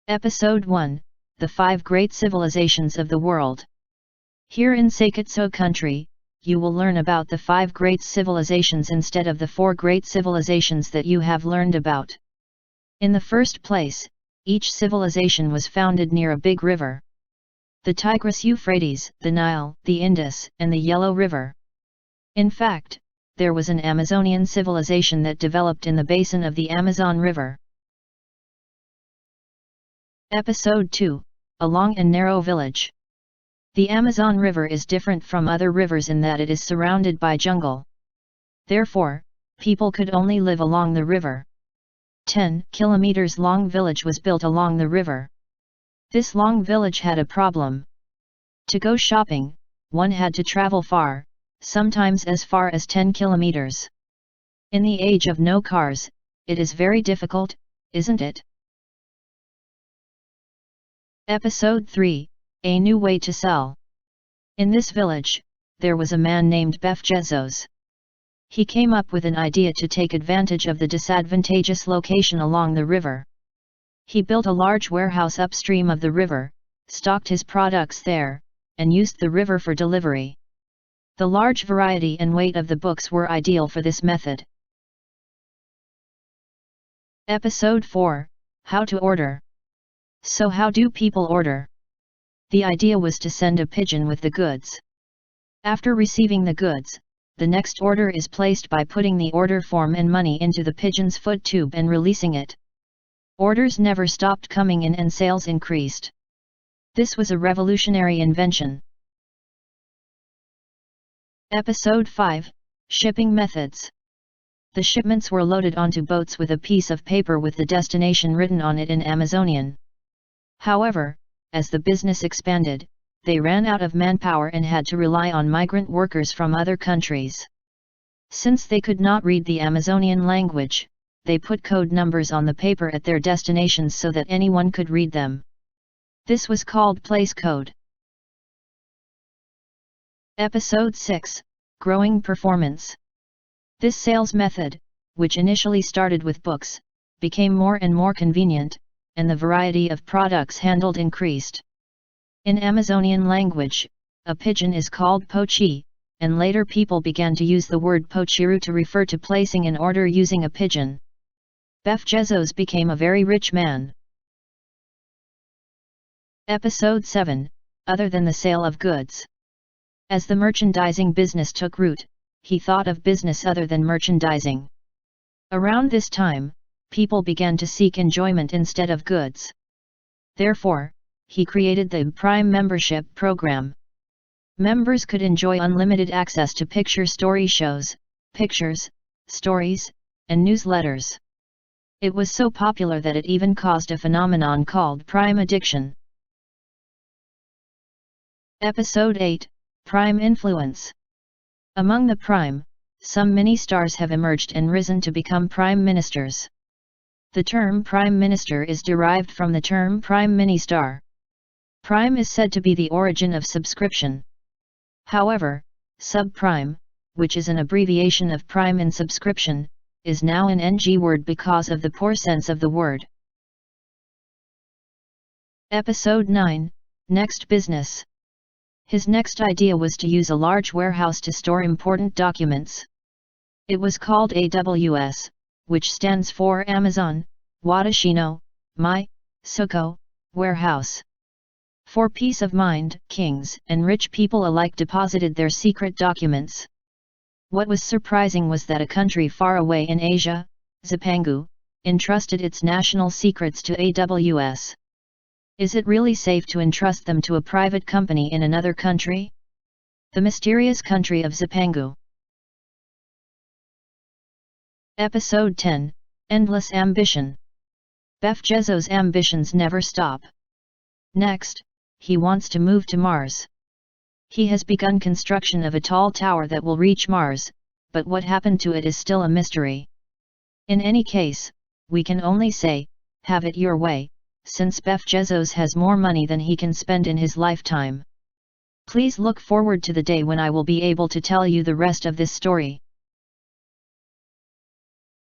Episode 1, The 5 Great Civilizations of the World. Here in Seikatsu Country, you will learn about the 5 great civilizations instead of the 4 great civilizations that you have learned about. In the first place, each civilization was founded near a big river. The Tigris-Euphrates, the Nile, the Indus, and the Yellow River. In fact, there was an Amazonian civilization that developed in the basin of the Amazon River. Episode 2, A Long and Narrow Village. The Amazon River is different from other rivers in that it is surrounded by jungle. Therefore, people could only live along the river. 10 kilometers long village was built along the river. This long village had a problem. To go shopping, one had to travel far, sometimes as far as 10 kilometers. In the age of no cars, it is very difficult, isn't it? Episode 3, A New Way to Sell. In this village, there was a man named Bezos. He came up with an idea to take advantage of the disadvantageous location along the river. He built a large warehouse upstream of the river, stocked his products there, and used the river for delivery. The large variety and weight of the books were ideal for this method. Episode 4, How to Order. So how do people order? The idea was to send a pigeon with the goods. After receiving the goods, the next order is placed by putting the order form and money into the pigeon's foot tube and releasing it. Orders never stopped coming in and sales increased. This was a revolutionary invention. Episode 5, Shipping Methods. The shipments were loaded onto boats with a piece of paper with the destination written on it in Amazonian. However, as the business expanded, they ran out of manpower and had to rely on migrant workers from other countries. Since they could not read the Amazonian language, they put code numbers on the paper at their destinations so that anyone could read them. This was called place code. Episode 6, Growing Performance. This sales method, which initially started with books, became more and more convenient, and the variety of products handled increased. In Amazonian language, a pigeon is called pochi, and later people began to use the word pochiru to refer to placing an order using a pigeon. Bezos became a very rich man. Episode 7, Other than the sale of goods. As the merchandising business took root, he thought of business other than merchandising. Around this time, people began to seek enjoyment instead of goods. Therefore, he created the Prime membership program. Members could enjoy unlimited access to picture story shows, pictures, stories, and newsletters. It was so popular that it even caused a phenomenon called Prime addiction. Episode 8, Prime Influence. Among the Prime, some mini-stars have emerged and risen to become Prime Ministers. The term Prime Minister is derived from the term Prime Ministar. Prime is said to be the origin of subscription. However, subprime, which is an abbreviation of prime in subscription, is now an NG word because of the poor sense of the word. Episode 9, Next Business. His next idea was to use a large warehouse to store important documents. It was called AWS, which stands for Amazon, Wadashino, Mai, Suko, Warehouse. For peace of mind, kings and rich people alike deposited their secret documents. What was surprising was that a country far away in Asia, Zipangu, entrusted its national secrets to AWS. Is it really safe to entrust them to a private company in another country? The mysterious country of Zipangu. Episode 10, Endless Ambition. Bezos' ambitions never stop. Next, he wants to move to Mars. He has begun construction of a tall tower that will reach Mars, but what happened to it is still a mystery. In any case, we can only say, have it your way, since Bezos has more money than he can spend in his lifetime. Please look forward to the day when I will be able to tell you the rest of this story.